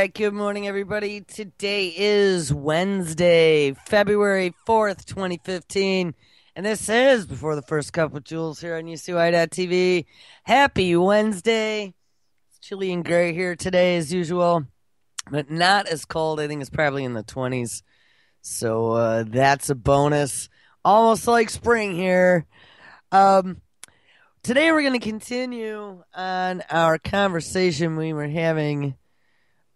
right, good morning, everybody. Today is Wednesday, February 4th, 2015, and this is Before the First Cup with Jules here on UCY.TV. Happy Wednesday. It's chilly and gray here today as usual, but not as cold. I think it's probably in the 20s, so that's a bonus. Almost like spring here. Today we're going to continue on our conversation we were having.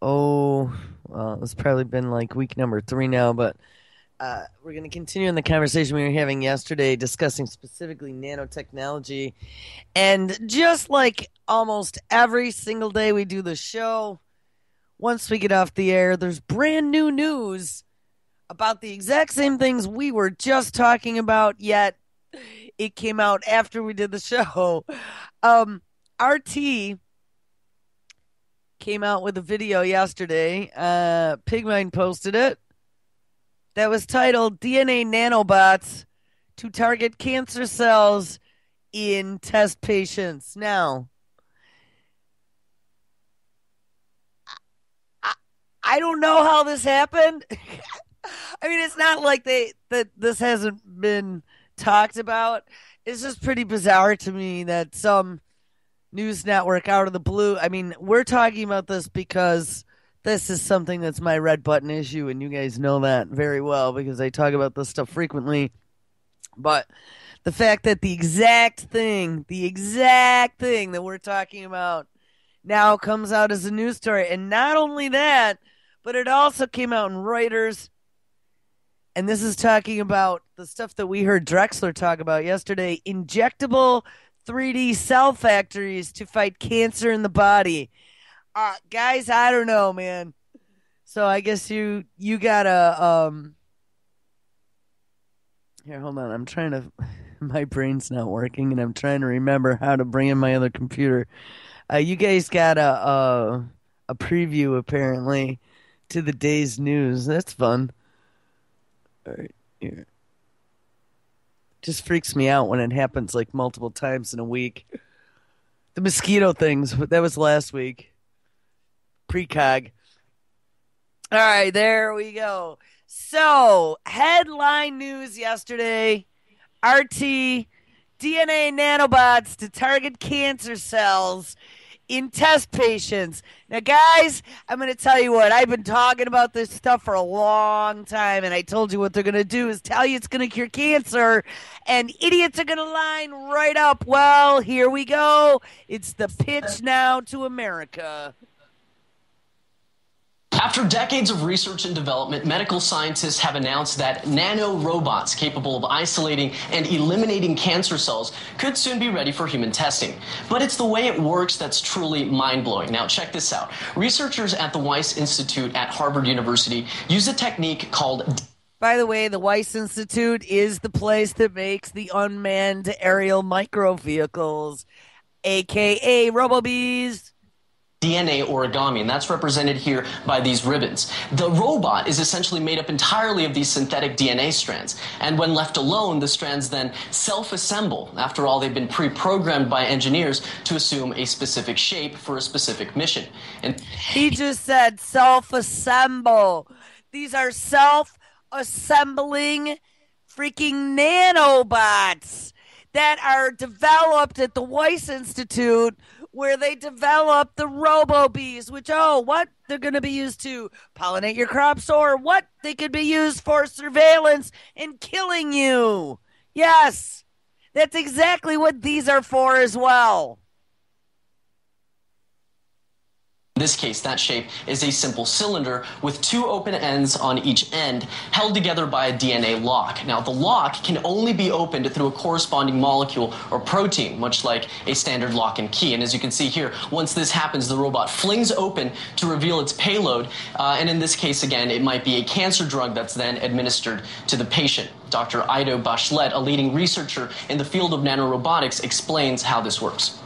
It's probably been like week number 3 now, but we're going to continue in the conversation we were having yesterday discussing specifically nanotechnology. And just like almost every single day we do the show, once we get off the air, there's brand new news about the exact same things we were just talking about, yet it came out after we did the show. RT came out with a video yesterday. Pigmine posted it. That was titled DNA Nanobots to Target Cancer Cells in Test Patients. Now, I don't know how this happened. I mean, it's not like that this hasn't been talked about. It's just pretty bizarre to me that some news network out of the blue. I mean, we're talking about this because this is something that's my red button issue, and you guys know that very well because I talk about this stuff frequently. But the fact that the exact thing that we're talking about now comes out as a news story, and not only that, but it also came out in Reuters. And this is talking about the stuff that we heard Drexler talk about yesterday, injectable 3D cell factories to fight cancer in the body. Guys, I don't know, man. So I guess you gotta here, hold on. I'm trying to my brain's not working and I'm trying to remember how to bring in my other computer. You guys got a preview apparently to the day's news. That's fun. All right, here. Just freaks me out when it happens like multiple times in a week. The mosquito things, that was last week. Precog. All right, there we go. So, headline news yesterday. RT, DNA nanobots to target cancer cells in test patients. Now, guys, I'm going to tell you what. I've been talking about this stuff for a long time, and I told you what they're going to do is tell you it's going to cure cancer, and idiots are going to line right up. Well, here we go. It's the pitch now to America. After decades of research and development, medical scientists have announced that nanorobots capable of isolating and eliminating cancer cells could soon be ready for human testing. But it's the way it works that's truly mind-blowing. Now, check this out. Researchers at the Weiss Institute at Harvard University use a technique called... By the way, the Weiss Institute is the place that makes the unmanned aerial micro vehicles, a.k.a. RoboBees. DNA origami, and that's represented here by these ribbons. The robot is essentially made up entirely of these synthetic DNA strands, and when left alone, the strands then self-assemble. After all, they've been pre-programmed by engineers to assume a specific shape for a specific mission. And he just said self-assemble. These are self-assembling freaking nanobots that are developed at the Weiss Institute, where they develop the RoboBees, which, what? They're going to be used to pollinate your crops, or what? They could be used for surveillance and killing you. Yes, that's exactly what these are for as well. In this case, that shape is a simple cylinder with 2 open ends on each end, held together by a DNA lock. Now, the lock can only be opened through a corresponding molecule or protein, much like a standard lock and key. And as you can see here, once this happens, the robot flings open to reveal its payload. And in this case, again, it might be a cancer drug that's then administered to the patient. Dr. Ido Bachelet, a leading researcher in the field of nanorobotics, explains how this works.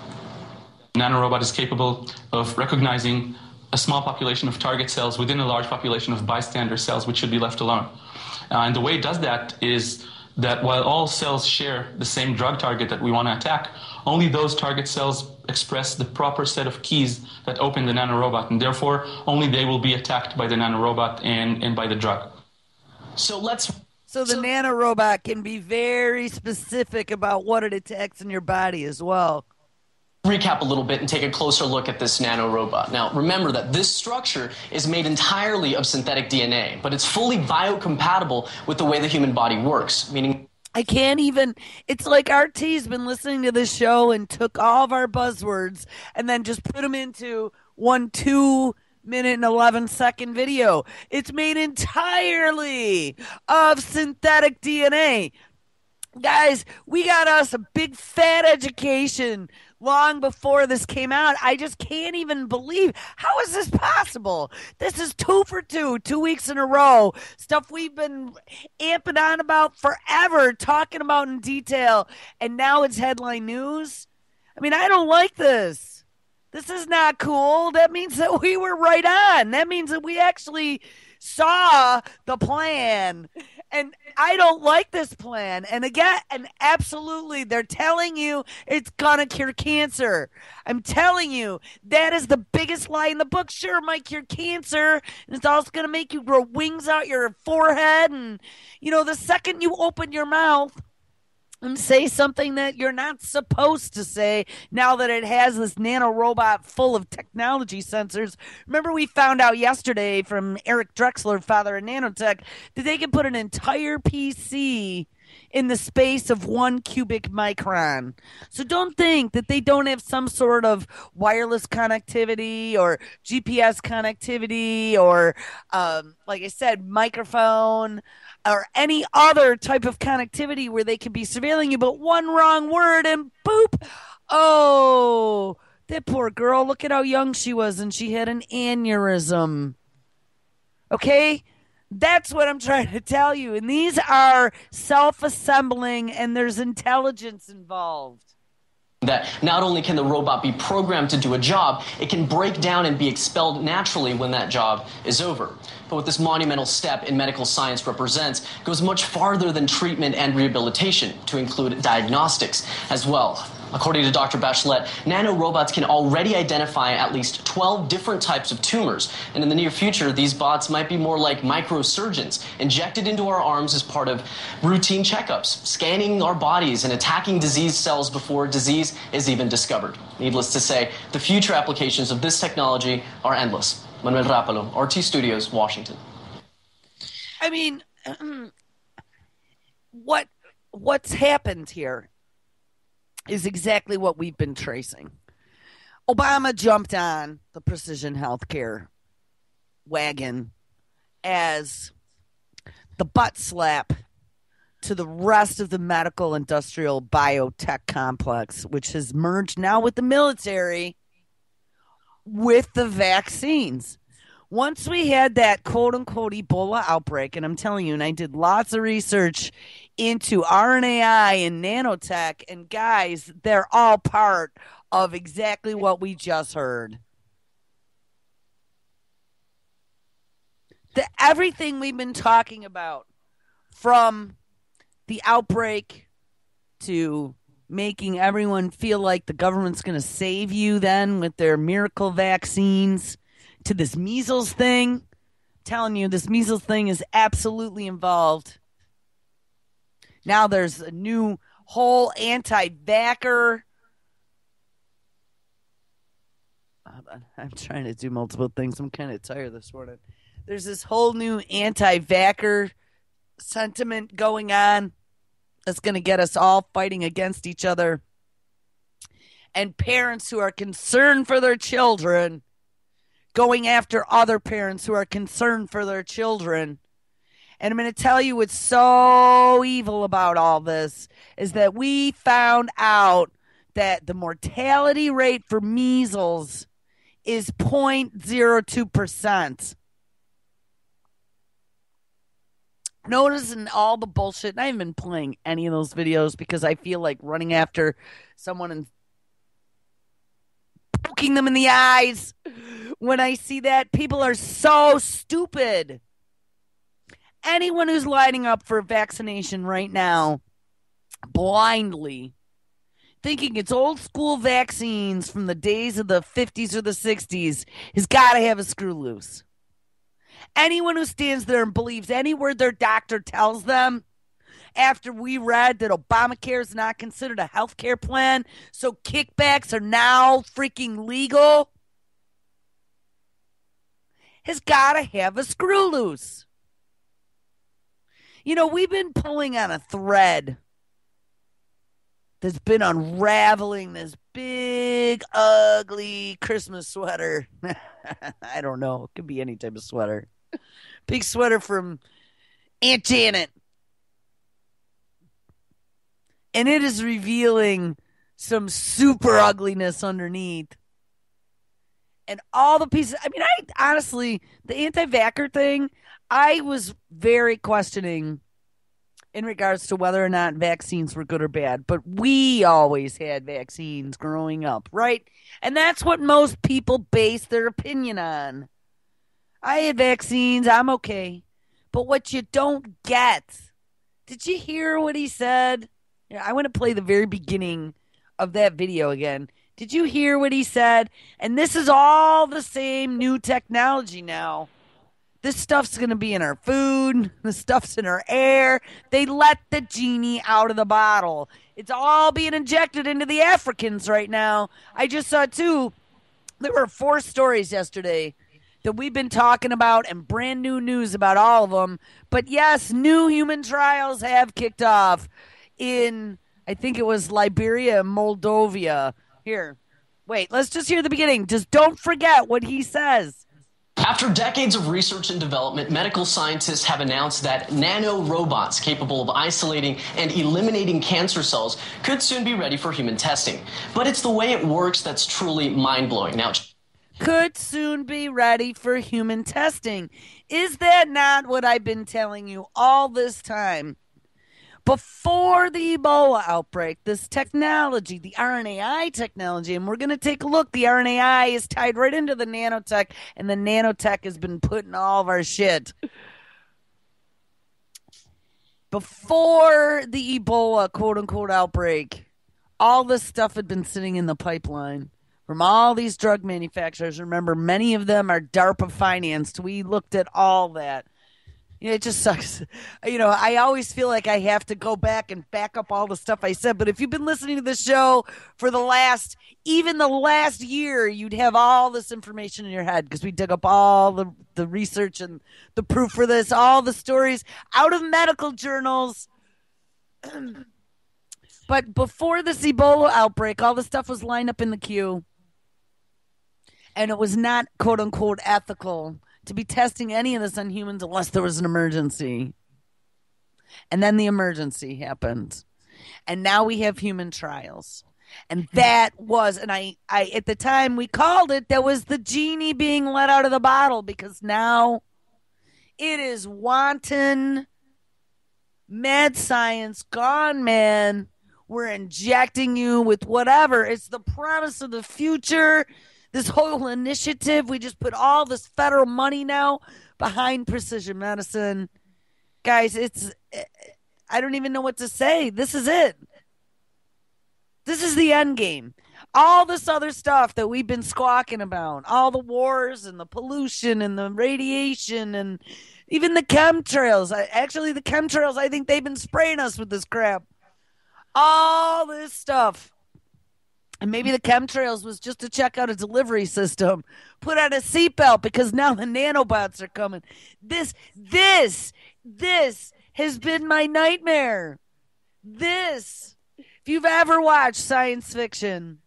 Nanorobot is capable of recognizing a small population of target cells within a large population of bystander cells, which should be left alone. And the way it does that is that while all cells share the same drug target that we want to attack, only those target cells express the proper set of keys that open the nanorobot, and therefore only they will be attacked by the nanorobot and by the drug. So the nanorobot can be very specific about what it attacks in your body as well. Recap a little bit and take a closer look at this nanorobot. Now, remember that this structure is made entirely of synthetic DNA, but it's fully biocompatible with the way the human body works, meaning I can't even. It's like RT's been listening to this show and took all of our buzzwords and then just put them into 2 minute and 11-second video. It's made entirely of synthetic DNA. Guys, we got us a big fat education long before this came out. I just can't even believe, how is this possible? This is 2 for 2 weeks in a row. Stuff we've been amping on about forever, talking about in detail, and now it's headline news. I mean, I don't like this. This is not cool. That means that we were right on. That means that we actually saw the plan. And I don't like this plan. And again, and absolutely, they're telling you it's going to cure cancer. I'm telling you, that is the biggest lie in the book. Sure, it might cure cancer. And it's also going to make you grow wings out your forehead. And, the second you open your mouth and say something that you're not supposed to say, now that it has this nanorobot full of technology sensors. Remember, we found out yesterday from Eric Drexler, father of Nanotech, that they can put an entire PC in the space of 1 cubic micron. So don't think that they don't have some sort of wireless connectivity or GPS connectivity or, like I said, microphone or any other type of connectivity where they could be surveilling you, but one wrong word and boop. Oh, that poor girl. Look at how young she was and she had an aneurysm. Okay? That's what I'm trying to tell you. And these are self-assembling and there's intelligence involved. That not only can the robot be programmed to do a job, it can break down and be expelled naturally when that job is over. But what this monumental step in medical science represents goes much farther than treatment and rehabilitation, to include diagnostics as well. According to Dr. Bachelet, nanorobots can already identify at least 12 different types of tumors. And in the near future, these bots might be more like microsurgeons, injected into our arms as part of routine checkups, scanning our bodies and attacking disease cells before disease is even discovered. Needless to say, the future applications of this technology are endless. Manuel Rapalo, RT Studios, Washington. I mean, what's happened here is exactly what we've been tracing. Obama jumped on the precision healthcare wagon as the butt slap to the rest of the medical industrial biotech complex, which has merged now with the military with the vaccines. Once we had that quote-unquote Ebola outbreak, and I'm telling you, and I did lots of research into RNAi and nanotech, and guys, they're all part of exactly what we just heard. Everything we've been talking about, from the outbreak to making everyone feel like the government's going to save you then with their miracle vaccines, to this measles thing. I'm telling you, this measles thing is absolutely involved. Now there's a new whole anti-vaxxer. I'm trying to do multiple things. I'm kind of tired this morning. There's this whole new anti-vaxxer sentiment going on that's going to get us all fighting against each other. And parents who are concerned for their children going after other parents who are concerned for their children. And I'm going to tell you what's so evil about all this is that we found out that the mortality rate for measles is 0.02%. Notice in all the bullshit, and I haven't been playing any of those videos because I feel like running after someone and poking them in the eyes. When I see that, people are so stupid. Anyone who's lining up for vaccination right now blindly thinking it's old school vaccines from the days of the 50s or the 60s has got to have a screw loose. Anyone who stands there and believes any word their doctor tells them after we read that Obamacare is not considered a health care plan, so kickbacks are now freaking legal, has got to have a screw loose. You know, we've been pulling on a thread that's been unraveling this big, ugly Christmas sweater. I don't know. It could be any type of sweater. Big sweater from Aunt Janet. And it is revealing some super ugliness underneath. And all the pieces. I mean, I honestly, the anti-vaxxer thing, I was very questioning in regards to whether or not vaccines were good or bad. But we always had vaccines growing up, right? And that's what most people base their opinion on. I had vaccines, I'm okay. But what you don't get, did you hear what he said? Yeah, I want to play the very beginning of that video again. Did you hear what he said? And this is all the same new technology now. This stuff's going to be in our food. This stuff's in our air. They let the genie out of the bottle. It's all being injected into the Africans right now. I just saw, too, there were 4 stories yesterday that we've been talking about and brand new news about all of them. But, yes, new human trials have kicked off in, I think it was Liberia and Moldova. Here, wait, let's just hear the beginning. Just don't forget what he says. After decades of research and development, medical scientists have announced that nanorobots capable of isolating and eliminating cancer cells could soon be ready for human testing. But it's the way it works that's truly mind-blowing. Now, could soon be ready for human testing. Is that not what I've been telling you all this time? Before the Ebola outbreak, this technology, the RNAi technology, and we're going to take a look. The RNAi is tied right into the nanotech, and the nanotech has been put in all of our shit. Before the Ebola, quote unquote, outbreak, all this stuff had been sitting in the pipeline from all these drug manufacturers. Remember, many of them are DARPA financed. We looked at all that. You know, it just sucks. You know, I always feel like I have to go back and back up all the stuff I said. But if you've been listening to the show for even the last year, you'd have all this information in your head because we dug up all the research and the proof for this, all the stories out of medical journals. But before this Ebola outbreak, all the stuff was lined up in the queue. And it was not, quote unquote, ethical to be testing any of this on humans unless there was an emergency. And then the emergency happened. And now we have human trials. And that was, and I at the time we called it, that was the genie being let out of the bottle, because now it is wanton mad science gone, man. We're injecting you with whatever. It's the promise of the future. This whole initiative, we just put all this federal money now behind precision medicine. Guys, I don't even know what to say. This is it. This is the end game. All this other stuff that we've been squawking about, all the wars and the pollution and the radiation and even the chemtrails. Actually, the chemtrails, I think they've been spraying us with this crap. All this stuff. And maybe the chemtrails was just to check out a delivery system. Put on a seatbelt because now the nanobots are coming. This has been my nightmare. If you've ever watched science fiction,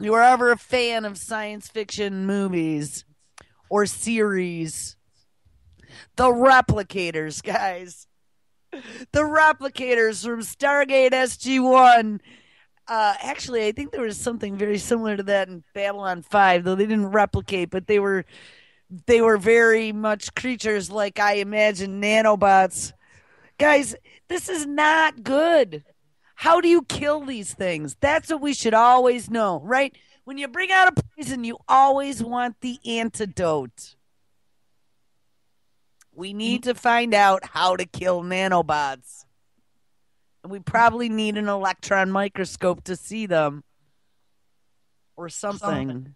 you were ever a fan of science fiction movies or series, the replicators, guys. The replicators from Stargate SG-1. Actually, I think there was something very similar to that in Babylon 5, though they didn't replicate, but they were very much creatures like I imagine nanobots. Guys, this is not good. How do you kill these things? That's what we should always know, right? When you bring out a poison, you always want the antidote. We need to find out how to kill nanobots. And we probably need an electron microscope to see them or something.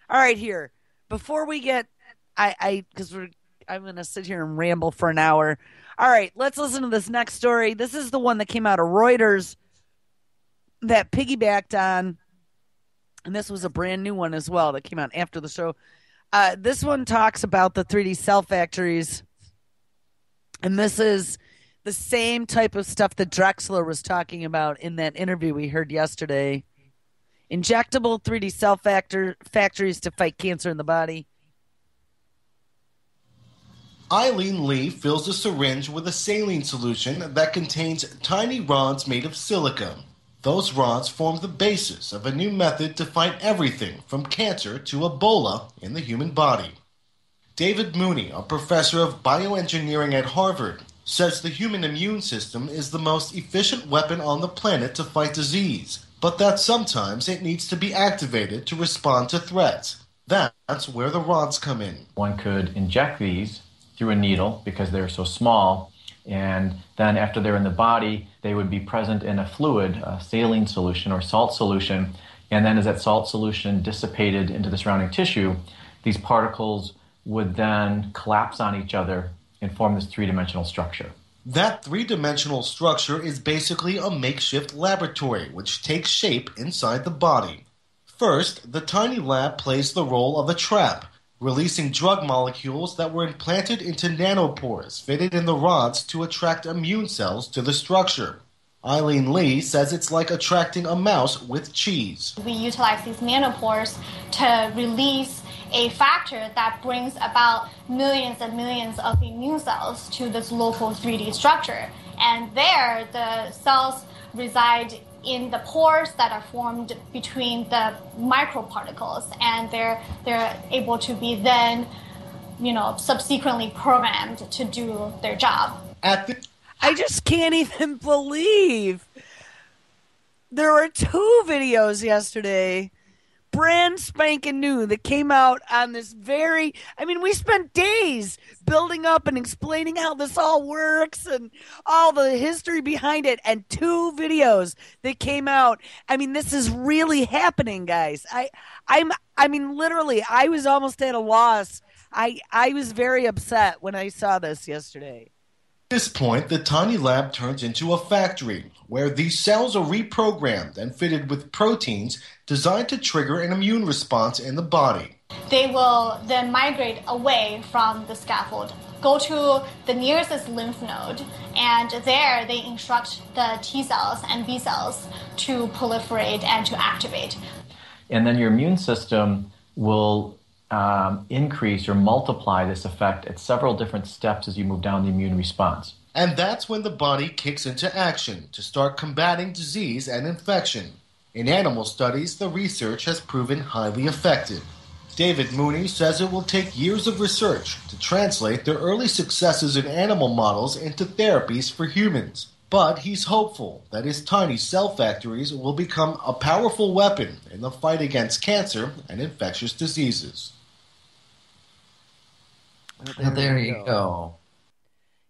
All right, here. Before we get because I'm gonna sit here and ramble for an hour. All right, let's listen to this next story. This is the one that came out of Reuters that piggybacked on, and this was a brand new one as well that came out after the show. This one talks about the 3D cell factories, and this is the same type of stuff that Drexler was talking about in that interview we heard yesterday. Injectable 3D cell factories to fight cancer in the body. Eileen Lee fills a syringe with a saline solution that contains tiny rods made of silica. Those rods form the basis of a new method to fight everything from cancer to Ebola in the human body. David Mooney, a professor of bioengineering at Harvard, says the human immune system is the most efficient weapon on the planet to fight disease, but that sometimes it needs to be activated to respond to threats. That's where the rods come in. One could inject these through a needle because they're so small, and then after they're in the body, they would be present in a fluid, a saline solution or salt solution, and then as that salt solution dissipated into the surrounding tissue, these particles would then collapse on each other and form this three-dimensional structure. That three-dimensional structure is basically a makeshift laboratory which takes shape inside the body. First, the tiny lab plays the role of a trap, releasing drug molecules that were implanted into nanopores fitted in the rods to attract immune cells to the structure. Eileen Lee says it's like attracting a mouse with cheese. We utilize these nanopores to release a factor that brings about millions and millions of immune cells to this local 3D structure. And there, the cells reside in the pores that are formed between the microparticles, and they're able to be then, subsequently programmed to do their job. I just can't even believe there were 2 videos yesterday, brand spanking new, that came out on this we spent days building up and explaining how this all works and all the history behind it, and 2 videos that came out. This is really happening, guys. Literally, I was almost at a loss. I was very upset when I saw this yesterday. At this point, the tiny lab turns into a factory where these cells are reprogrammed and fitted with proteins designed to trigger an immune response in the body. They will then migrate away from the scaffold, go to the nearest lymph node, and there they instruct the T cells and B cells to proliferate and to activate. And then your immune system will increase or multiply this effect at several different steps as you move down the immune response. And that's when the body kicks into action to start combating disease and infection. In animal studies, the research has proven highly effective. David Mooney says it will take years of research to translate their early successes in animal models into therapies for humans. But he's hopeful that his tiny cell factories will become a powerful weapon in the fight against cancer and infectious diseases. There you go.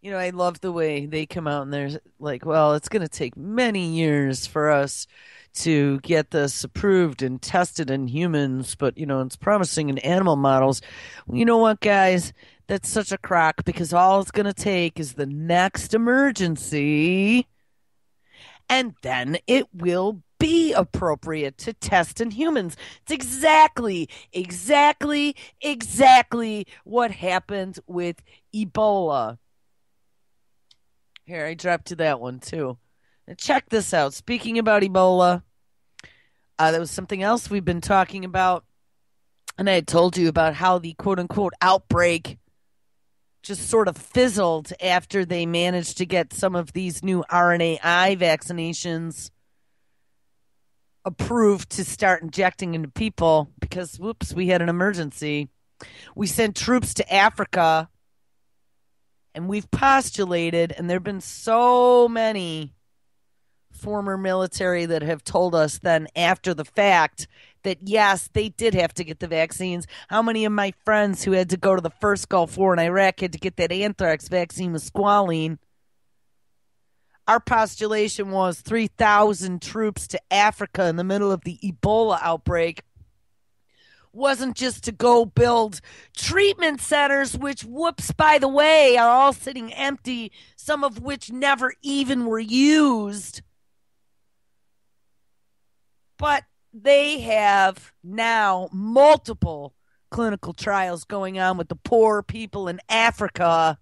I love the way they come out and they're like, well, it's going to take many years for us to get this approved and tested in humans, but, it's promising in animal models. You know what, guys? That's such a crock, because all it's going to take is the next emergency, and then it will be appropriate to test in humans. It's exactly what happened with Ebola. Here, I dropped to that one, too. Now check this out. Speaking about Ebola, that was something else we've been talking about. And I had told you about how the quote-unquote outbreak just sort of fizzled after they managed to get some of these new RNAi vaccinations approved to start injecting into people because, whoops, we had an emergency. We sent troops to Africa, and we've postulated, and there have been so many former military that have told us then after the fact that, yes, they did have to get the vaccines. How many of my friends who had to go to the first Gulf War in Iraq had to get that anthrax vaccine with squalene? our postulation was 3,000 troops to Africa in the middle of the Ebola outbreak wasn't just to go build treatment centers, which, whoops, by the way, are all sitting empty, some of which never even were used. But they have now multiple clinical trials going on with the poor people in Africa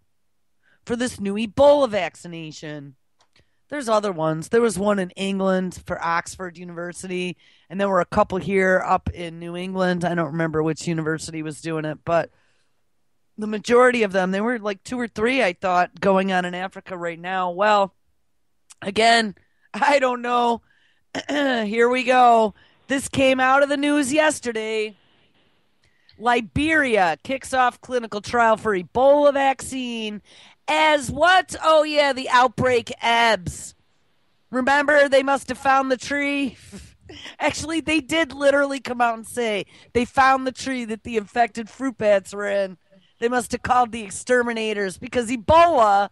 for this new Ebola vaccination. There's other ones. There was one in England for Oxford University, and there were a couple here up in New England. I don't remember which university was doing it, but the majority of them, there were like 2 or 3, I thought, going on in Africa right now. Well, again, I don't know. Here we go. This came out of the news yesterday. Liberia kicks off clinical trial for Ebola vaccine as what? Oh, yeah, the outbreak ebbs. Remember, they must have found the tree. Actually, they did literally come out and say they found the tree that the infected fruit bats were in. They must have called the exterminators because Ebola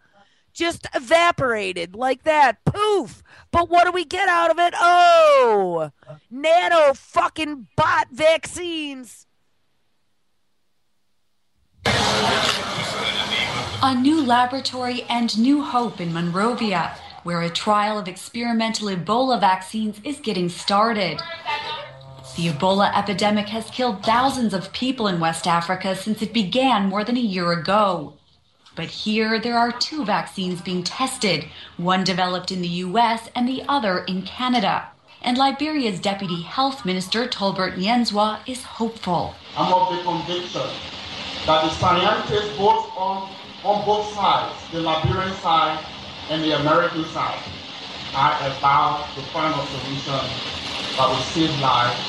just evaporated like that. Poof. But what do we get out of it? Oh, nano fucking bot vaccines. A new laboratory and new hope in Monrovia, where a trial of experimental Ebola vaccines is getting started. The Ebola epidemic has killed thousands of people in West Africa since it began more than a year ago. But here there are 2 vaccines being tested, one developed in the US and the other in Canada. And Liberia's Deputy Health Minister Tolbert Nyenzwa is hopeful. I'm of the conviction that the scientists both on both sides, the Liberian side and the American side, are about to find a solution that will save lives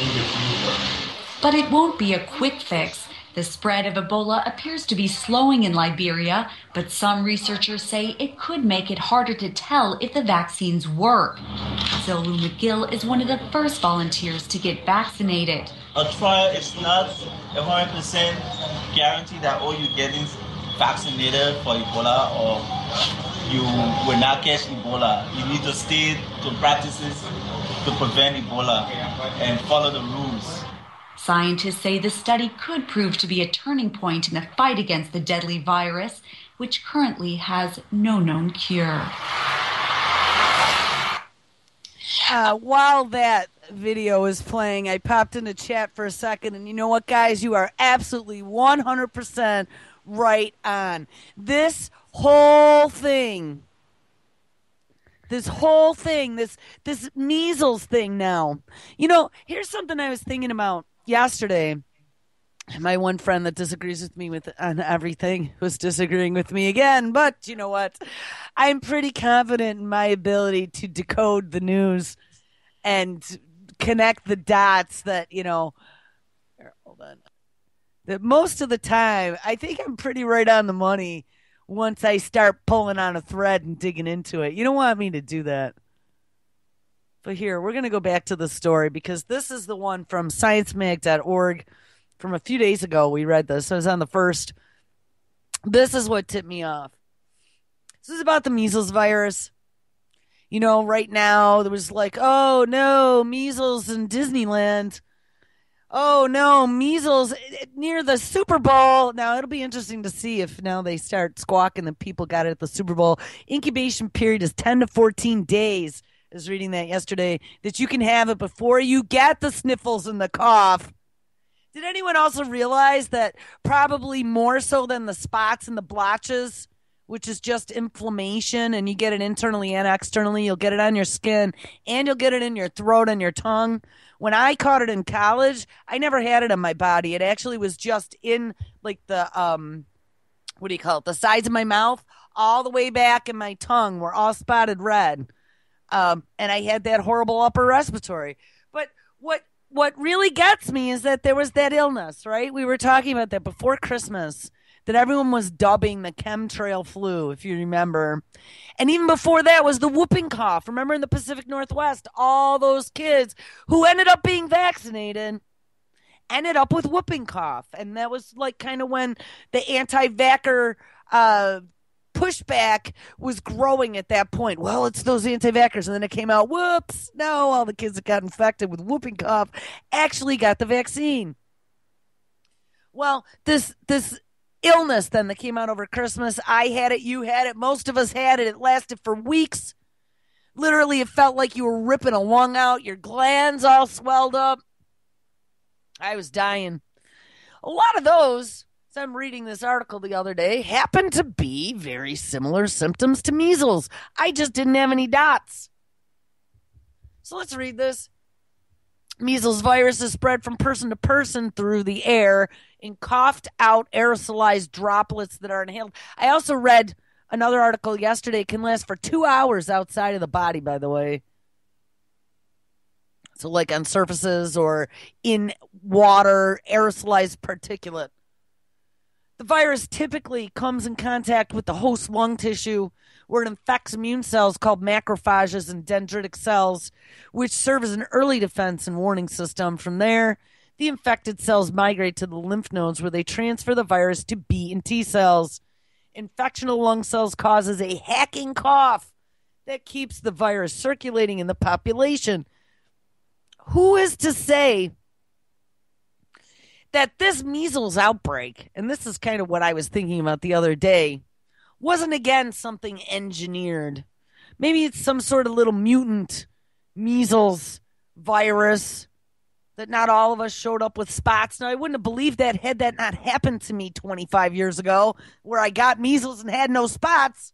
in the future. But it won't be a quick fix. The spread of Ebola appears to be slowing in Liberia, but some researchers say it could make it harder to tell if the vaccines work. Zolu McGill is one of the first volunteers to get vaccinated. A trial is not 100% guarantee that all you're getting vaccinated for Ebola or you will not catch Ebola. You need to stay to practices to prevent Ebola and follow the rules. Scientists say the study could prove to be a turning point in the fight against the deadly virus, which currently has no known cure. While that video is playing, I popped into chat for a second, and you know what, guys? You are absolutely 100% right on. This whole thing, this measles thing now. You know, here's something I was thinking about yesterday. My one friend that disagrees with me on everything was disagreeing with me again. But you know what? I'm pretty confident in my ability to decode the news and connect the dots that, you know, here, hold on. That most of the time, I think I'm pretty right on the money once I start pulling on a thread and digging into it. You don't want me to do that. But here, we're going to go back to the story because this is the one from sciencemag.org from a few days ago. We read this. So it was on the first. This is what tipped me off. This is about the measles virus. You know, right now there was like, oh no, measles in Disneyland. Oh no, measles near the Super Bowl. Now it'll be interesting to see if now they start squawking that people got it at the Super Bowl. Incubation period is 10 to 14 days. I was reading that yesterday, that you can have it before you get the sniffles and the cough. Did anyone also realize that probably more so than the spots and the blotches, which is just inflammation, and you get it internally and externally, you'll get it on your skin, and you'll get it in your throat and your tongue. When I caught it in college, I never had it on my body. It actually was just in, like, the, what do you call it, the sides of my mouth, all the way back in my tongue were all spotted red. And I had that horrible upper respiratory. But what really gets me is that there was that illness, right? We were talking about that before Christmas, that everyone was dubbing the chemtrail flu, if you remember. And even before that was the whooping cough. Remember in the Pacific Northwest, all those kids who ended up being vaccinated ended up with whooping cough. And that was like kind of when the anti-vaxxer pushback was growing at that point. Well, it's those anti-vaxxers. And then it came out, whoops, no, all the kids that got infected with whooping cough actually got the vaccine. Well, this illness then that came out over Christmas, I had it, you had it, most of us had it. It lasted for weeks. Literally, it felt like you were ripping a lung out. Your glands all swelled up. I was dying. A lot of those, as I'm reading this article the other day, happen to be very similar symptoms to measles. I just didn't have any dots. So let's read this. Measles virus is spread from person to person through the air in coughed out aerosolized droplets that are inhaled. I also read another article yesterday. It can last for 2 hours outside of the body, by the way. So like on surfaces or in water, aerosolized particulate. The virus typically comes in contact with the host lung tissue where it infects immune cells called macrophages and dendritic cells, which serve as an early defense and warning system. From there, the infected cells migrate to the lymph nodes where they transfer the virus to B and T cells. Infection of lung cells causes a hacking cough that keeps the virus circulating in the population. Who is to say that this measles outbreak, and this is kind of what I was thinking about the other day, wasn't again something engineered? Maybe it's some sort of little mutant measles virus that not all of us showed up with spots. Now, I wouldn't have believed that had that not happened to me 25 years ago, where I got measles and had no spots.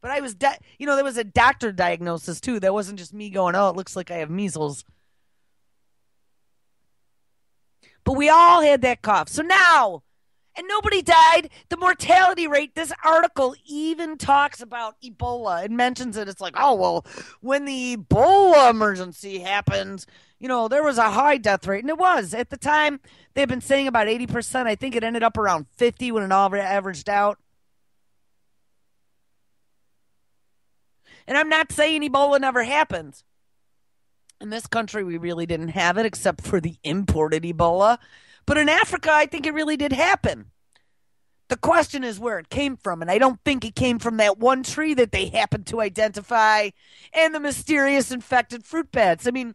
But I was, there was a doctor diagnosis too. That wasn't just me going, oh, it looks like I have measles. But we all had that cough. So now, and nobody died. The mortality rate, this article even talks about Ebola. It mentions it. It's like, oh, well, when the Ebola emergency happened, there was a high death rate. And it was. At the time, they've been saying about 80%. I think it ended up around 50 when it all averaged out. And I'm not saying Ebola never happened. In this country, we really didn't have it except for the imported Ebola. But in Africa, I think it really did happen. The question is where it came from, and I don't think it came from that one tree that they happened to identify and the mysterious infected fruit bats. I mean,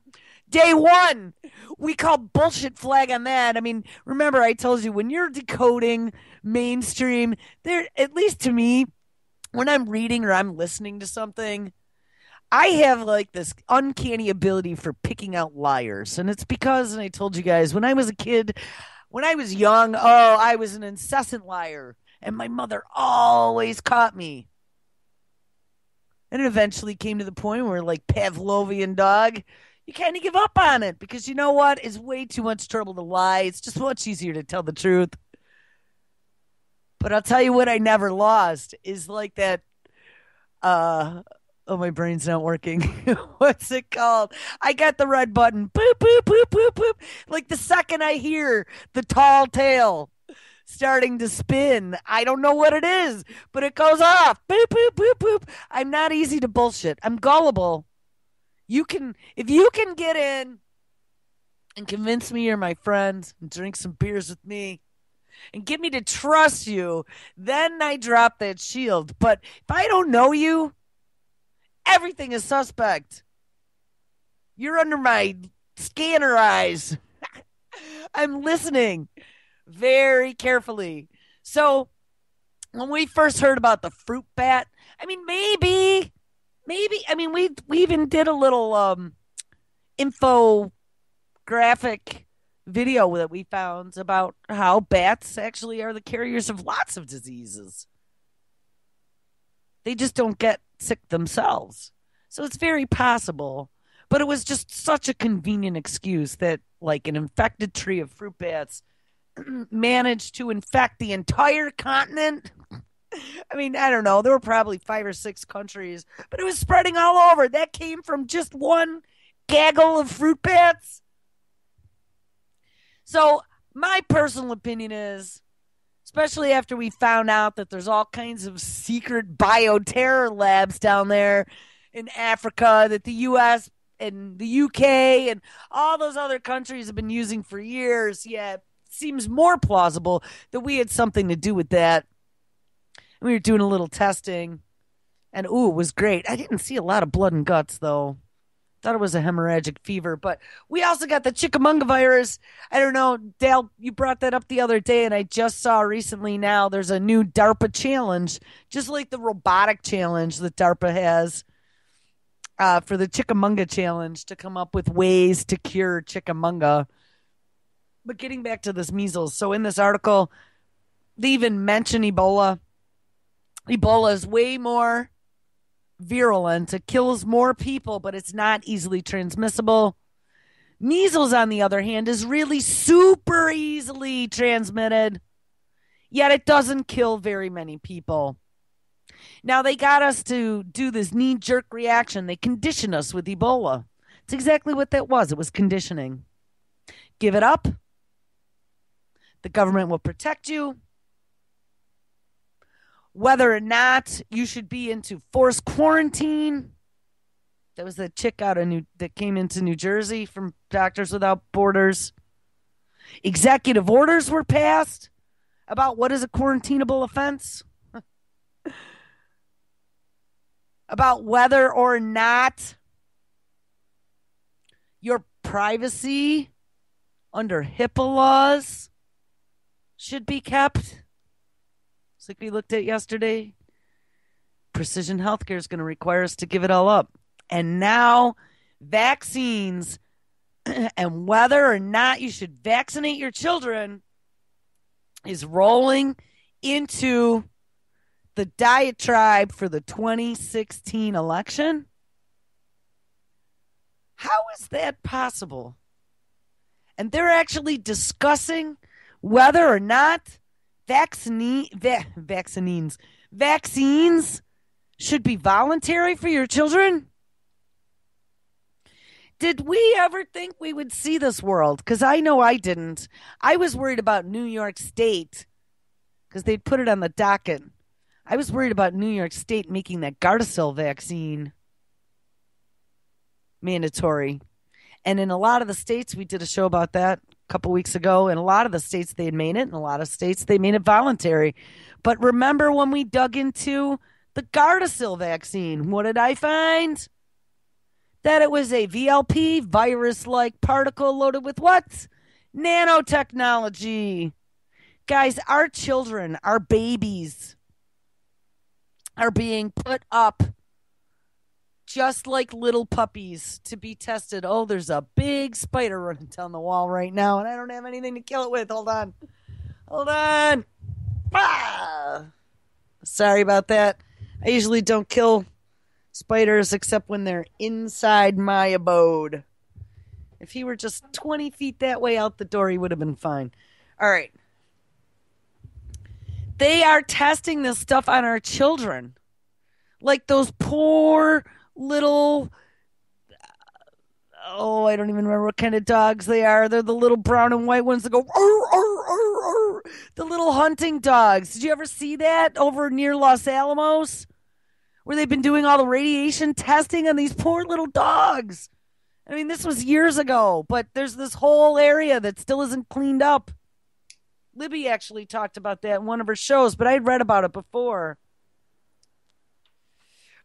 day one, we called bullshit flag on that. I mean, remember I told you, when you're decoding mainstream, there, at least to me, when I'm reading or I'm listening to something, I have like this uncanny ability for picking out liars. And it's because, and I told you guys, when I was a kid, when I was young, I was an incessant liar. And my mother always caught me. And it eventually came to the point where, like Pavlovian dog, you kind of give up on it. Because you know what? It's way too much trouble to lie. It's just much easier to tell the truth. But I'll tell you what I never lost is like that, oh, my brain's not working. What's it called? I got the red button. Boop, boop, boop, boop, boop. Like the second I hear the tall tale starting to spin, I don't know what it is, but it goes off. Boop, boop, boop, boop. I'm not easy to bullshit. I'm gullible. If you can get in and convince me you're my friend and drink some beers with me and get me to trust you, then I drop that shield. But if I don't know you, everything is suspect. You're under my scanner eyes. I'm listening very carefully. So when we first heard about the fruit bat, I mean, maybe, I mean, we even did a little infographic video that we found about how bats actually are the carriers of lots of diseases. They just don't get sick themselves. So it's very possible. But it was just such a convenient excuse that, like, an infected tree of fruit bats managed to infect the entire continent. I mean, I don't know. There were probably 5 or 6 countries, but it was spreading all over. That came from just one gaggle of fruit bats. So my personal opinion is, especially after we found out that there's all kinds of secret bioterror labs down there in Africa that the U.S. and the UK and all those other countries have been using for years, yeah, it seems more plausible that we had something to do with that. We were doing a little testing, and it was great. I didn't see a lot of blood and guts, though. Thought it was a hemorrhagic fever, but we also got the chickamauga virus. I don't know, Dale, you brought that up the other day, and I just saw recently now there's a new DARPA challenge, just like the robotic challenge that DARPA has for the chickamauga challenge to come up with ways to cure chickamauga. But getting back to this measles, so in this article, they even mention Ebola. Ebola is way more virulent. It kills more people, but it's not easily transmissible. Measles, on the other hand, is really super easily transmitted, yet it doesn't kill very many people. Now, they got us to do this knee-jerk reaction. They conditioned us with Ebola. It's exactly what that was. It was conditioning. Give it up. The government will protect you. Whether or not you should be into forced quarantine. That was the chick that came into New Jersey from Doctors Without Borders. Executive orders were passed about what is a quarantinable offense. About whether or not your privacy under HIPAA laws should be kept. It's like we looked at yesterday. Precision healthcare is going to require us to give it all up. And now vaccines and whether or not you should vaccinate your children is rolling into the diatribe for the 2016 election. How is that possible? And they're actually discussing whether or not vaccines should be voluntary for your children. Did we ever think we would see this world? Because I know I didn't. I was worried about New York State because they'd put it on the docket. I was worried about New York State making that Gardasil vaccine mandatory. And in a lot of the states, we did a show about that a couple weeks ago. In a lot of the states, they had made it. In a lot of states, they made it voluntary. But remember when we dug into the Gardasil vaccine, what did I find? That it was a VLP, virus-like particle loaded with what? Nanotechnology. Guys, our children, our babies, are being put up just like little puppies to be tested. Oh, there's a big spider running down the wall right now, and I don't have anything to kill it with. Hold on. Ah! Sorry about that. I usually don't kill spiders except when they're inside my abode. If he were just 20 feet that way out the door, he would have been fine. All right. They are testing this stuff on our children. Like those poor little, I don't even remember what kind of dogs they are. They're the little brown and white ones that go, arr, arr, arr, arr. The little hunting dogs. Did you ever see that over near Los Alamos? Where they've been doing all the radiation testing on these poor little dogs. I mean, this was years ago, but there's this whole area that still isn't cleaned up. Libby actually talked about that in one of her shows, but I'd read about it before.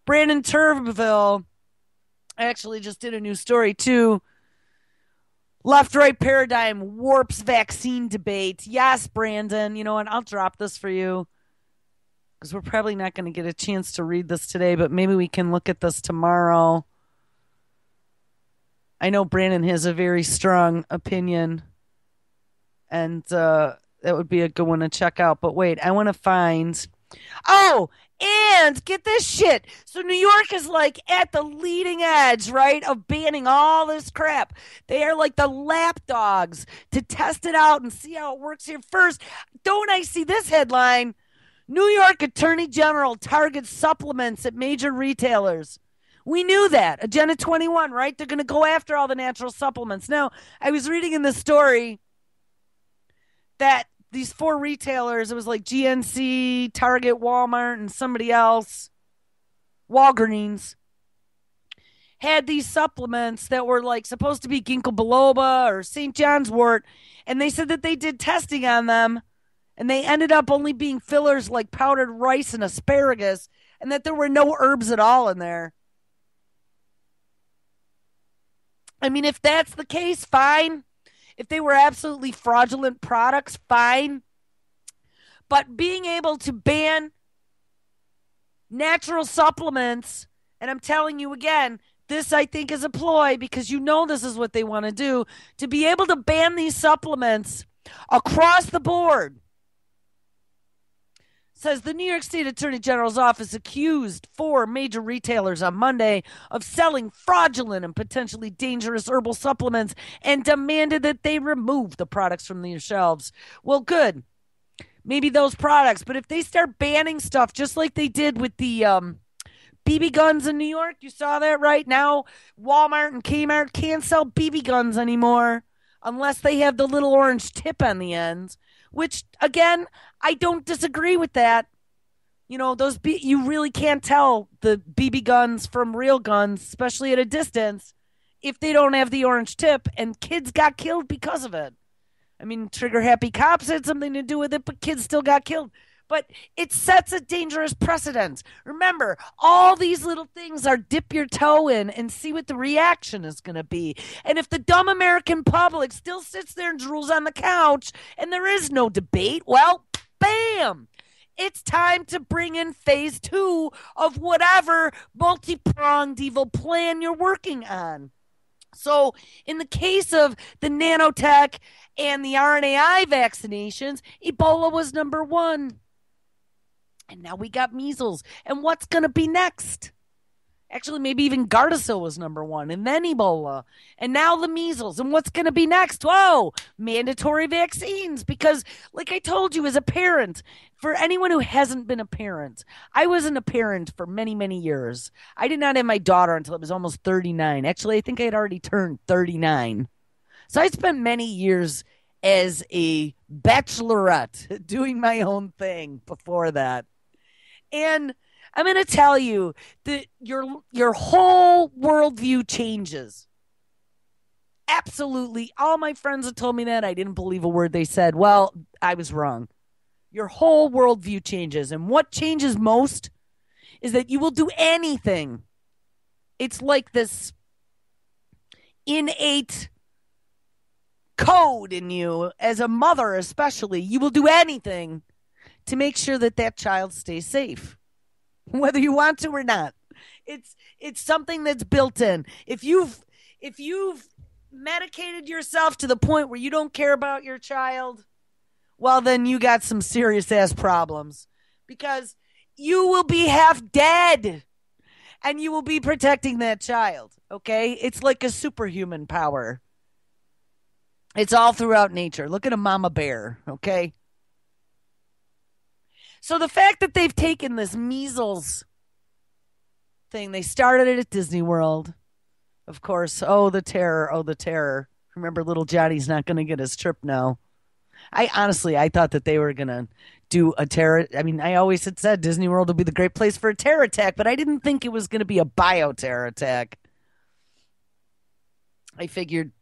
Brandon Turville actually just did a new story, too. Left-right paradigm warps vaccine debate. Yes, Brandon. You know what? I'll drop this for you because we're probably not going to get a chance to read this today, but maybe we can look at this tomorrow. I know Brandon has a very strong opinion, and that would be a good one to check out. But wait, I want to find... Oh, and get this shit. So New York is like at the leading edge, right, of banning all this crap. They are like the lapdogs to test it out and see how it works here first. Don't I see this headline? New York Attorney General targets supplements at major retailers. We knew that. Agenda 21, right? They're going to go after all the natural supplements. Now, I was reading in the story that these 4 retailers, it was like GNC, Target, Walmart, and somebody else, Walgreens, had these supplements that were like supposed to be ginkgo biloba or St. John's wort, and they said that they did testing on them And they ended up only being fillers like powdered rice and asparagus, and that there were no herbs at all in there. I mean, if that's the case, fine. If they were absolutely fraudulent products, fine. But being able to ban natural supplements, and I'm telling you again, this I think is a ploy because you know this is what they want to do, to be able to ban these supplements across the board. Says the New York State Attorney General's office accused 4 major retailers on Monday of selling fraudulent and potentially dangerous herbal supplements and demanded that they remove the products from their shelves. Well, good. Maybe those products, but if they start banning stuff just like they did with the BB guns in New York, you saw that right now. Walmart and Kmart can't sell BB guns anymore unless they have the little orange tip on the ends, which, again, I don't disagree with that. You know, you really can't tell the BB guns from real guns, especially at a distance, if they don't have the orange tip, and kids got killed because of it. I mean, trigger happy cops had something to do with it, but kids still got killed. But it sets a dangerous precedent. Remember, all these little things are dip your toe in and see what the reaction is going to be. And if the dumb American public still sits there and drools on the couch and there is no debate, well, bam! It's time to bring in phase 2 of whatever multi-pronged evil plan you're working on. So, in the case of the nanotech and the RNAi vaccinations, Ebola was number 1. And now we got measles. And what's going to be next? Actually, maybe even Gardasil was number 1, and then Ebola, and now the measles. And what's going to be next? Whoa, mandatory vaccines. Because, like I told you, as a parent, for anyone who hasn't been a parent, I wasn't a parent for many, many years. I did not have my daughter until I was almost 39. Actually, I think I had already turned 39. So I spent many years as a bachelorette doing my own thing before that. And I'm going to tell you that your whole worldview changes. Absolutely. All my friends have told me that. I didn't believe a word they said. Well, I was wrong. Your whole worldview changes. And what changes most is that you will do anything. It's like this innate code in you, as a mother especially. You will do anything to make sure that that child stays safe, whether you want to or not. It's something that's built in. If you've medicated yourself to the point where you don't care about your child, well, then you got some serious ass problems, because you will be half dead and you will be protecting that child. Okay, it's like a superhuman power. It's all throughout nature. Look at a mama bear. Okay. So the fact that they've taken this measles thing, they started it at Disney World. Of course, oh, the terror. Remember, little Johnny's not going to get his trip now. I thought that they were going to do a terror. I mean, I always had said Disney World would be the great place for a terror attack, but I didn't think it was going to be a bio-terror attack. I figured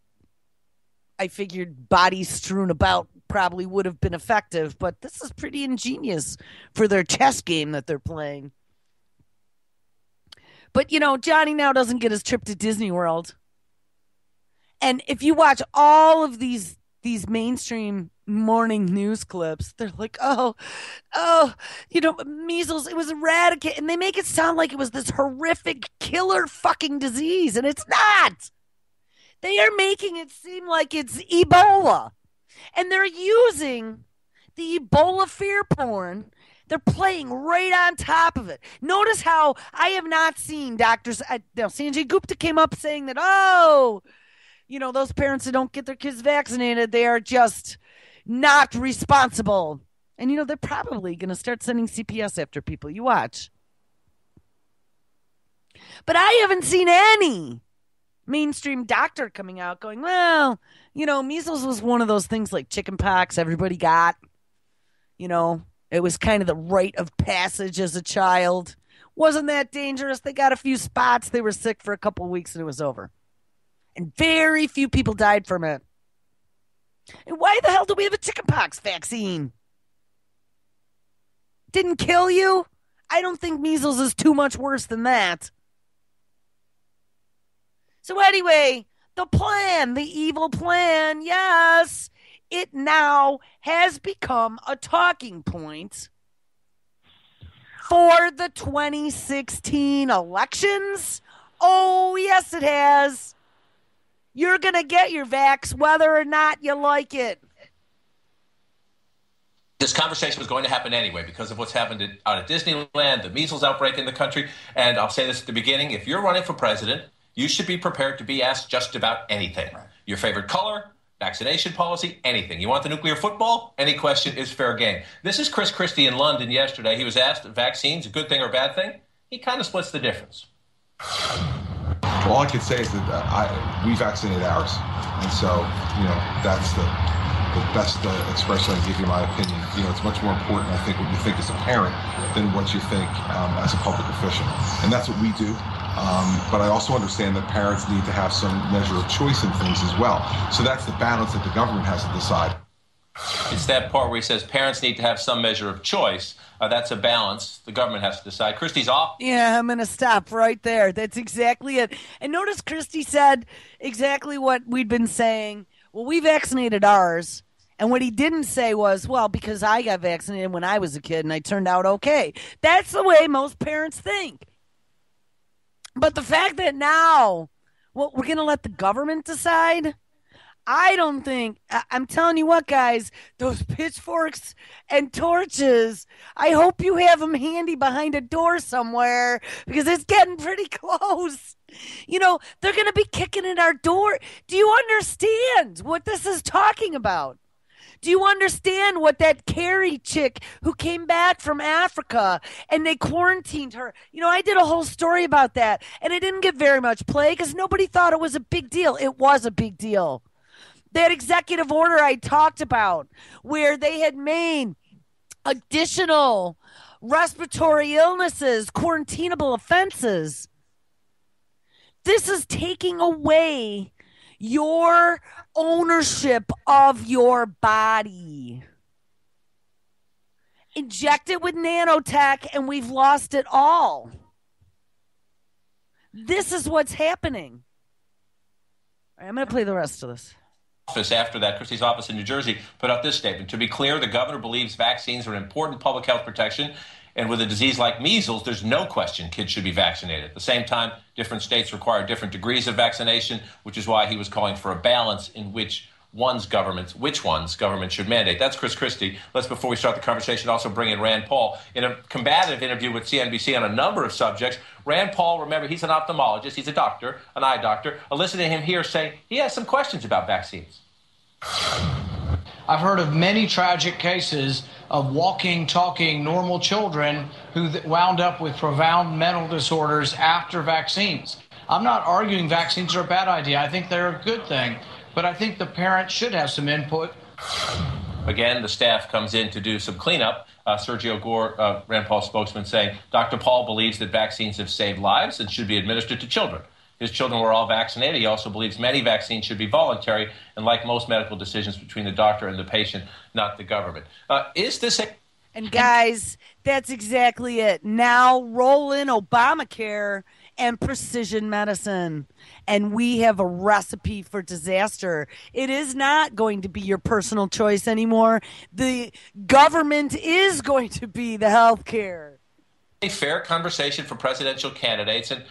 bodies strewn about probably would have been effective, but this is pretty ingenious for their chess game that they're playing. But, you know, Johnny now doesn't get his trip to Disney World. And if you watch all of these mainstream morning news clips, they're like, oh, measles, it was eradicated. And they make it sound like it was this horrific killer fucking disease, and it's not. They are making it seem like it's Ebola. And they're using the Ebola fear porn. They're playing right on top of it. Notice how I have not seen doctors. Sanjay Gupta came up saying that, those parents that don't get their kids vaccinated, they are just not responsible. And, they're probably going to start sending CPS after people. You watch. But I haven't seen any mainstream doctor coming out going, well, measles was one of those things like chicken pox everybody got. It was kind of the rite of passage as a child. Wasn't that dangerous? They got a few spots. They were sick for a couple of weeks and it was over. And very few people died from it. And why the hell do we have a chicken pox vaccine? didn't kill you. I don't think measles is too much worse than that. So anyway, the plan, the evil plan, yes, it now has become a talking point for the 2016 elections. Oh, yes, it has. You're going to get your vax whether or not you like it. This conversation was going to happen anyway because of what's happened out at Disneyland, the measles outbreak in the country. And I'll say this at the beginning. If you're running for president, you should be prepared to be asked just about anything. Right. Your favorite color, vaccination policy, anything. You want the nuclear football? Any question is fair game. This is Chris Christie in London yesterday. He was asked, vaccines, a good thing or bad thing? He kind of splits the difference. All I can say is that we vaccinated ours. And so, that's the best expression I can give you my opinion. It's much more important, I think, what you think as a parent than what you think as a public official. And that's what we do. But I also understand that parents need to have some measure of choice in things as well. So that's the balance that the government has to decide. It's that part where he says parents need to have some measure of choice. That's a balance. The government has to decide. Christie's off. Yeah, I'm going to stop right there. That's exactly it. And notice Christie said exactly what we'd been saying. Well, we vaccinated ours. And what he didn't say was, well, because I got vaccinated when I was a kid and I turned out okay. That's the way most parents think. But the fact that now, we're going to let the government decide, I don't think, I'm telling you what, guys, those pitchforks and torches, I hope you have them handy behind a door somewhere because it's getting pretty close. They're going to be kicking at our door. Do you understand what this is talking about? Do you understand what that Carrie chick who came back from Africa and they quarantined her? I did a whole story about that, and it didn't get very much play because nobody thought it was a big deal. It was a big deal. That executive order I talked about where they had made additional respiratory illnesses quarantinable offenses. This is taking away your ownership of your body. Inject it with nanotech and we've lost it all. This is what's happening. All right, I'm going to play the rest of this. After that, Christie's office in New Jersey put out this statement. To be clear, the governor believes vaccines are an important public health protection. And with a disease like measles, there's no question kids should be vaccinated. At the same time, different states require different degrees of vaccination, which is why he was calling for a balance in which one's government should mandate. That's Chris Christie. Let's, before we start the conversation, also bring in Rand Paul. In a combative interview with CNBC on a number of subjects, Rand Paul, remember, he's an ophthalmologist, he's a doctor, an eye doctor. Listen to him here saying he has some questions about vaccines. I've heard of many tragic cases of walking, talking, normal children who wound up with profound mental disorders after vaccines. I'm not arguing vaccines are a bad idea. I think they're a good thing. But I think the parents should have some input. Again, the staff comes in to do some cleanup. Sergio Gore, Rand Paul's spokesman, saying Dr. Paul believes that vaccines have saved lives and should be administered to children. His children were all vaccinated. He also believes many vaccines should be voluntary, and like most medical decisions, between the doctor and the patient, not the government. Is this a... And guys, that's exactly it. Now roll in Obamacare and precision medicine, and we have a recipe for disaster. It is not going to be your personal choice anymore. The government is going to be the health care. A fair conversation for presidential candidates, and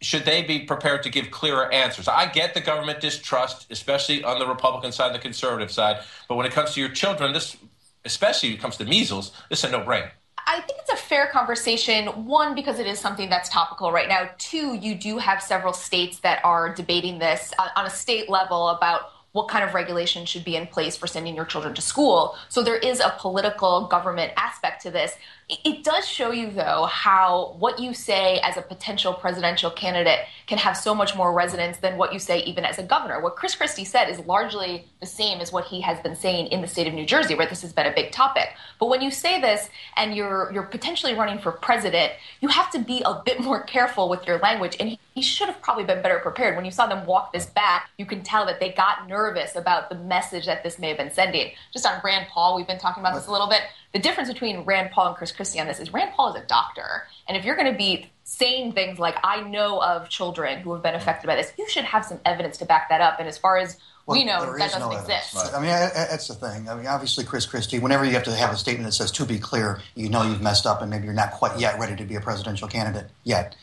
should they be prepared to give clearer answers? I get the government distrust, especially on the Republican side and the conservative side. But when it comes to your children, this, especially when it comes to measles, this is a no-brainer. I think it's a fair conversation, one, because it is something that's topical right now. Two, you do have several states that are debating this on a state level about what kind of regulation should be in place for sending your children to school. So there is a political government aspect to this. It does show you, though, how what you say as a potential presidential candidate can have so much more resonance than what you say even as a governor. What Chris Christie said is largely the same as what he has been saying in the state of New Jersey, where this has been a big topic. But when you say this and you're potentially running for president, you have to be a bit more careful with your language. And he should have probably been better prepared. When you saw them walk this back, you can tell that they got nervous about the message that this may have been sending. Just on Rand Paul, we've been talking about this a little bit. The difference between Rand Paul and Chris Christie on this is Rand Paul is a doctor. And if you're going to be saying things like, I know of children who have been affected by this, you should have some evidence to back that up. And as far as we know, that doesn't exist. Right. I mean, that's the thing. I mean, obviously, Chris Christie, whenever you have to have a statement that says, to be clear, you know you've messed up and maybe you're not quite yet ready to be a presidential candidate yet.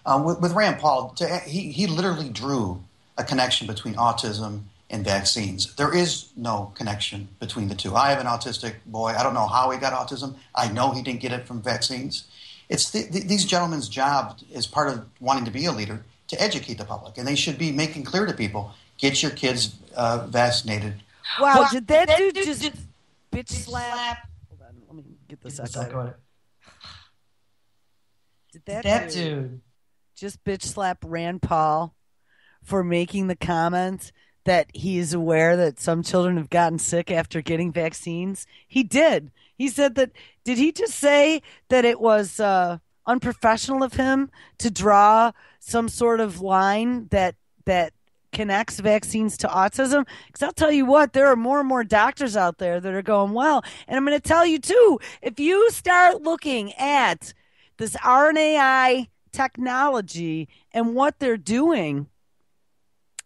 With Rand Paul, he literally drew a connection between autism and vaccines. There is no connection between the two. I have an autistic boy. I don't know how he got autism. I know he didn't get it from vaccines. It's these gentlemen's job as part of wanting to be a leader to educate the public, and they should be making clear to people, get your kids vaccinated. Wow, did that dude just bitch slap? Hold on, let me get this out. Did that dude just bitch slap Rand Paul for making the comment that he is aware that some children have gotten sick after getting vaccines? He did. He said that. Did he just say that it was unprofessional of him to draw some sort of line that connects vaccines to autism? Because I'll tell you what, there are more and more doctors out there that are going, well, and I'm going to tell you too, if you start looking at this RNAi technology and what they're doing,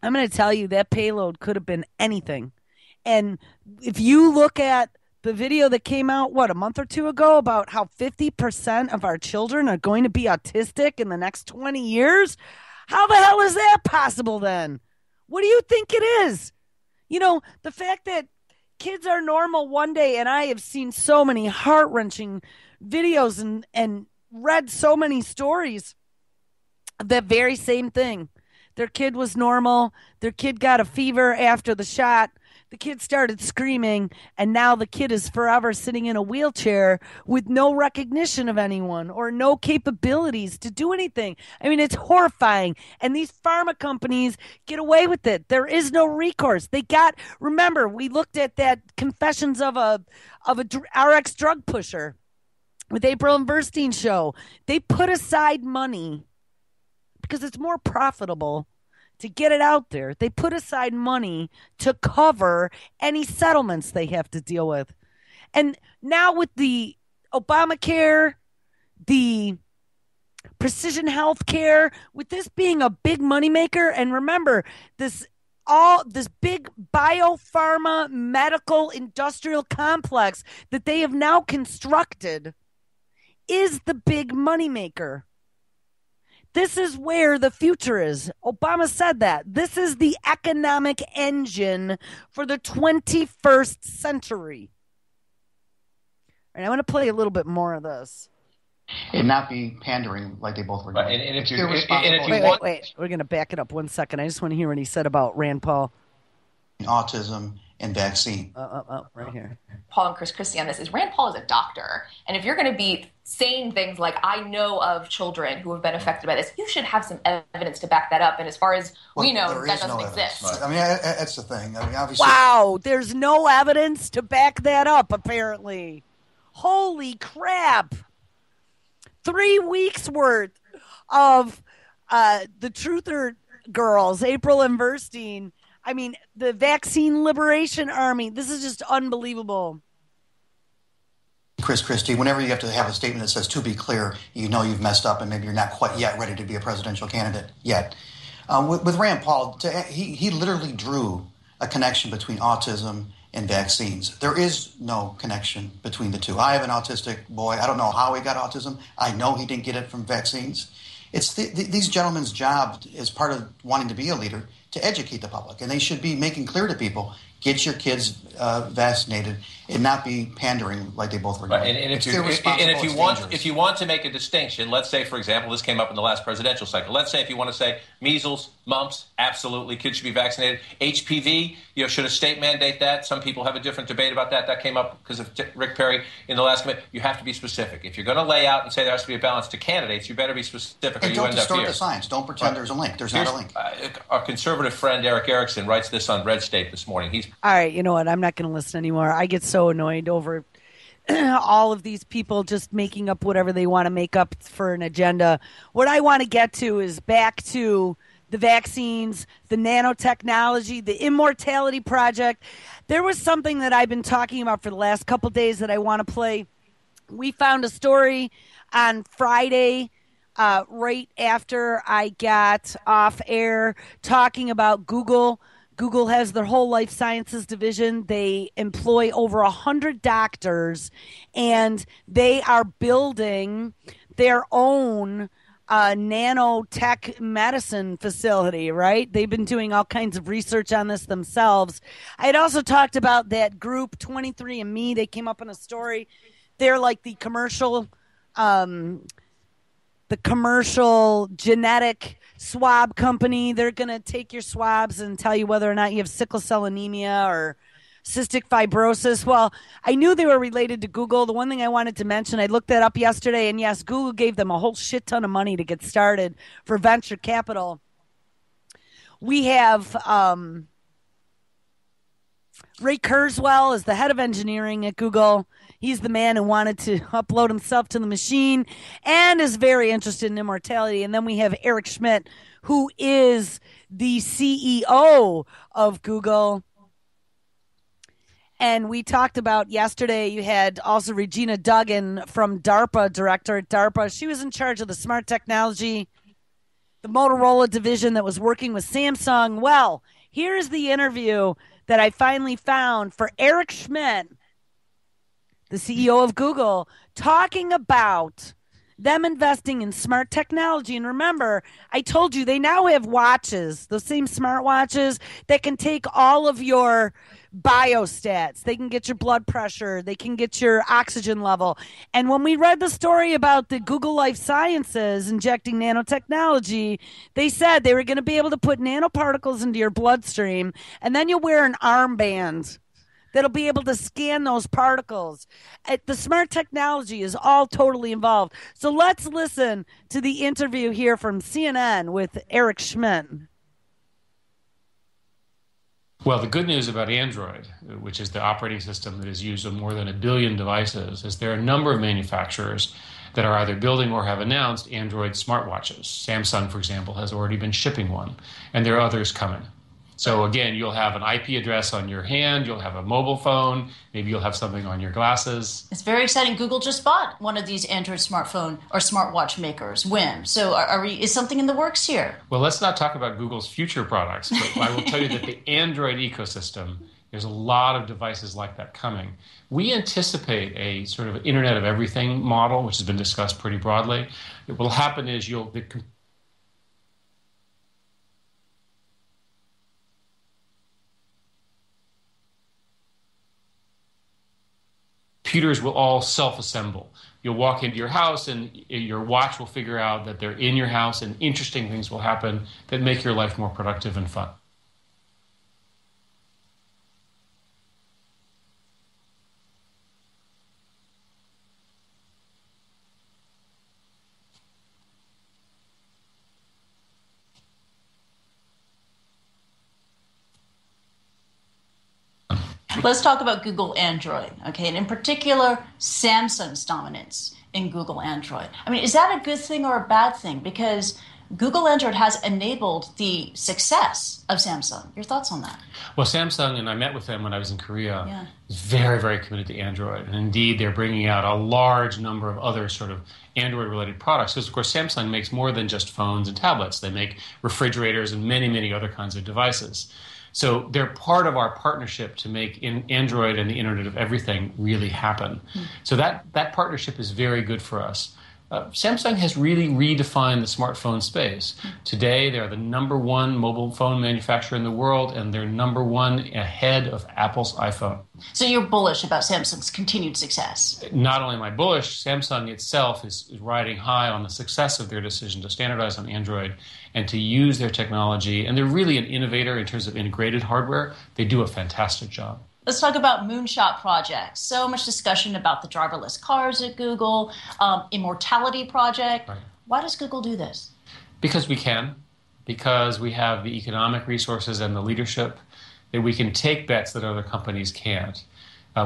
I'm going to tell you that payload could have been anything. And if you look at the video that came out, a month or two ago about how 50% of our children are going to be autistic in the next 20 years, how the hell is that possible then? What do you think it is? You know, the fact that kids are normal one day, and I have seen so many heart-wrenching videos and read so many stories of that very same thing. Their kid was normal. Their kid got a fever after the shot. The kid started screaming, and now the kid is forever sitting in a wheelchair with no recognition of anyone or no capabilities to do anything. I mean, it's horrifying. And these pharma companies get away with it. There is no recourse. Remember, we looked at that Confessions of a RX drug pusher with April and Verstein's show. They put aside money because it's more profitable to get it out there. They put aside money to cover any settlements they have to deal with. And now with the Obamacare, the precision health care, with this being a big moneymaker, and remember, this big biopharma medical industrial complex that they have now constructed is the big moneymaker. This is where the future is. Obama said that. This is the economic engine for the 21st century. All right, I'm going to play a little bit more of this. And not be pandering like they both were doing. And if Wait. We're going to back it up 1 second. I just want to hear what he said about Rand Paul. Autism and vaccine. Right here. Paul and Chris Christie on this is Rand Paul is a doctor. And if you're going to be saying things like, I know of children who have been affected by this, you should have some evidence to back that up. And as far as we know, that doesn't exist. Right. I mean, that's the thing. I mean, obviously. Wow, there's no evidence to back that up, apparently. Holy crap. 3 weeks worth of the Truther girls, April and Verstein. I mean, the Vaccine Liberation Army. This is just unbelievable. Chris Christie, whenever you have to have a statement that says, to be clear, you know you've messed up and maybe you're not quite yet ready to be a presidential candidate yet. With Rand Paul, he literally drew a connection between autism and vaccines. There is no connection between the two. I have an autistic boy. I don't know how he got autism. I know he didn't get it from vaccines. It's these gentlemen's job as part of wanting to be a leader to educate the public, and they should be making clear to people, get your kids vaccinated and not be pandering like they both were doing. Right. And if you want to make a distinction, let's say, for example, this came up in the last presidential cycle. Let's say if you want to say measles, mumps, absolutely, kids should be vaccinated. HPV, should a state mandate that? Some people have a different debate about that. That came up because of Rick Perry in the last committee. You have to be specific. If you're going to lay out and say there has to be a balance to candidates, you better be specific, or you end up here. Don't distort the science. Don't pretend there's a link. There's not a link. Our conservative friend Eric Erickson writes this on Red State this morning. All right, you know what? I'm not going to listen anymore. I get so annoyed over all of these people just making up whatever they want to make up for an agenda. What I want to get to is back to the vaccines, the nanotechnology, the immortality project. There was something that I've been talking about for the last couple days that I want to play. We found a story on Friday, right after I got off air, talking about Google. Google has their whole life sciences division. They employ over 100 doctors, and they are building their own nanotech medicine facility, right? They've been doing all kinds of research on this themselves. I had also talked about that group, 23andMe. They came up in a story. They're like the commercial genetic swab company. They're going to take your swabs and tell you whether or not you have sickle cell anemia or cystic fibrosis. Well, I knew they were related to Google. The one thing I wanted to mention, I looked that up yesterday, and yes, Google gave them a whole shit ton of money to get started for venture capital. We have Ray Kurzweil is the head of engineering at Google. He's the man who wanted to upload himself to the machine and is very interested in immortality. And then we have Eric Schmidt, who is the CEO of Google. And we talked about yesterday, you had also Regina Duggan from DARPA, director at DARPA. She was in charge of the smart technology, the Motorola division that was working with Samsung. Well, here's the interview that I finally found for Eric Schmidt, the CEO of Google, talking about them investing in smart technology. And remember, I told you they now have watches, those same smart watches that can take all of your biostats. They can get your blood pressure. They can get your oxygen level. And when we read the story about the Google Life Sciences injecting nanotechnology, they said they were going to be able to put nanoparticles into your bloodstream, and then you'll wear an armband that'll be able to scan those particles. The smart technology is all totally involved. So let's listen to the interview here from CNN with Eric Schmidt. Well, the good news about Android, which is the operating system that is used on more than 1 billion devices, is there are a number of manufacturers that are either building or have announced Android smartwatches. Samsung, for example, has already been shipping one, and there are others coming. So again, you'll have an IP address on your hand, you'll have a mobile phone, maybe you'll have something on your glasses. It's very exciting. Google just bought one of these Android smartphone or smartwatch makers, Whim. So is something in the works here? Well, let's not talk about Google's future products, but I will tell you that the Android ecosystem, there's a lot of devices like that coming. We anticipate a sort of Internet of Everything model, which has been discussed pretty broadly. What will happen is computers will all self-assemble. You'll walk into your house and your watch will figure out that they're in your house, and interesting things will happen that make your life more productive and fun. Let's talk about Google Android, okay? And in particular, Samsung's dominance in Google Android. I mean, is that a good thing or a bad thing? Because Google Android has enabled the success of Samsung. Your thoughts on that? Well, Samsung, and I met with them when I was in Korea, is very, very committed to Android. And indeed, they're bringing out a large number of other sort of Android-related products. Because, of course, Samsung makes more than just phones and tablets. They make refrigerators and many, many other kinds of devices. So they're part of our partnership to make Android and the Internet of Everything really happen. So that partnership is very good for us. Samsung has really redefined the smartphone space. Today, they're the #1 mobile phone manufacturer in the world, and they're #1 ahead of Apple's iPhone. So you're bullish about Samsung's continued success? Not only am I bullish, Samsung itself is riding high on the success of their decision to standardize on Android and to use their technology. And they're really an innovator in terms of integrated hardware. They do a fantastic job. Let's talk about moonshot projects. So much discussion about the driverless cars at Google, Immortality Project. Right. Why does Google do this? Because we can. Because we have the economic resources and the leadership that we can take bets that other companies can't.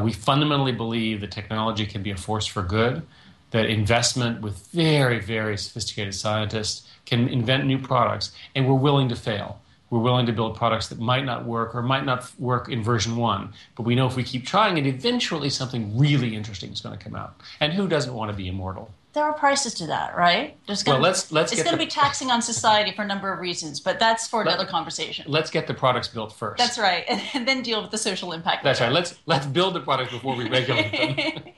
We fundamentally believe that technology can be a force for good, that investment with very, very sophisticated scientists can invent new products, and we're willing to fail. we're willing to build products that might not work or might not work in version 1. But we know if we keep trying it, eventually something really interesting is going to come out. And who doesn't want to be immortal? There are prices to that, right? It's going to be taxing on society for a number of reasons, but that's for another conversation. Let's get the products built first. That's right, and then deal with the social impact. That's right. Let's build the products before we regulate them.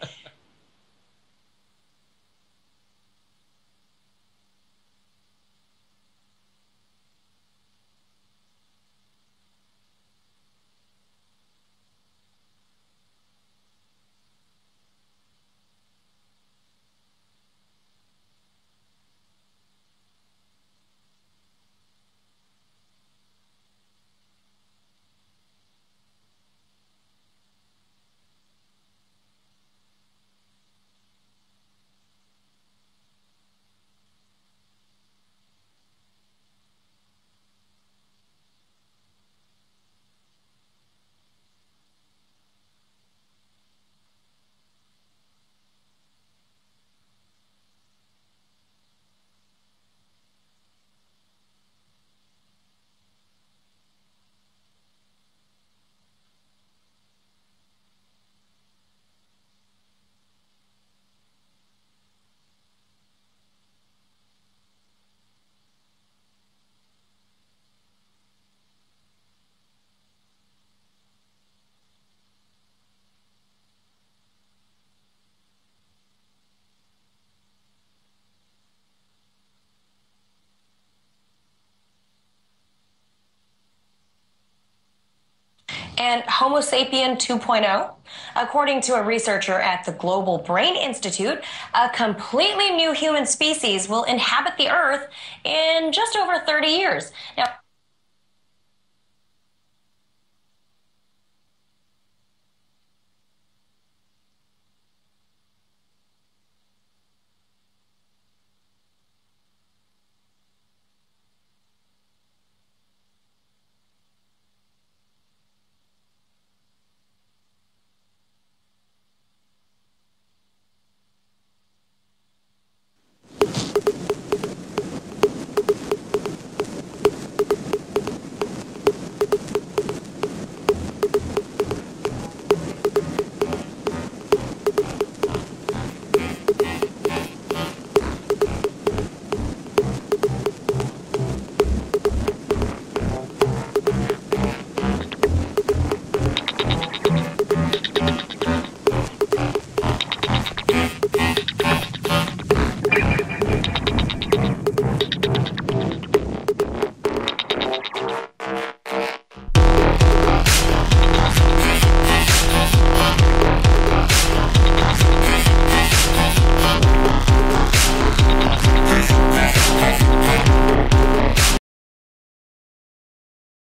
And Homo sapien 2.0, according to a researcher at the Global Brain Institute, a completely new human species will inhabit the Earth in just over 30 years. Now,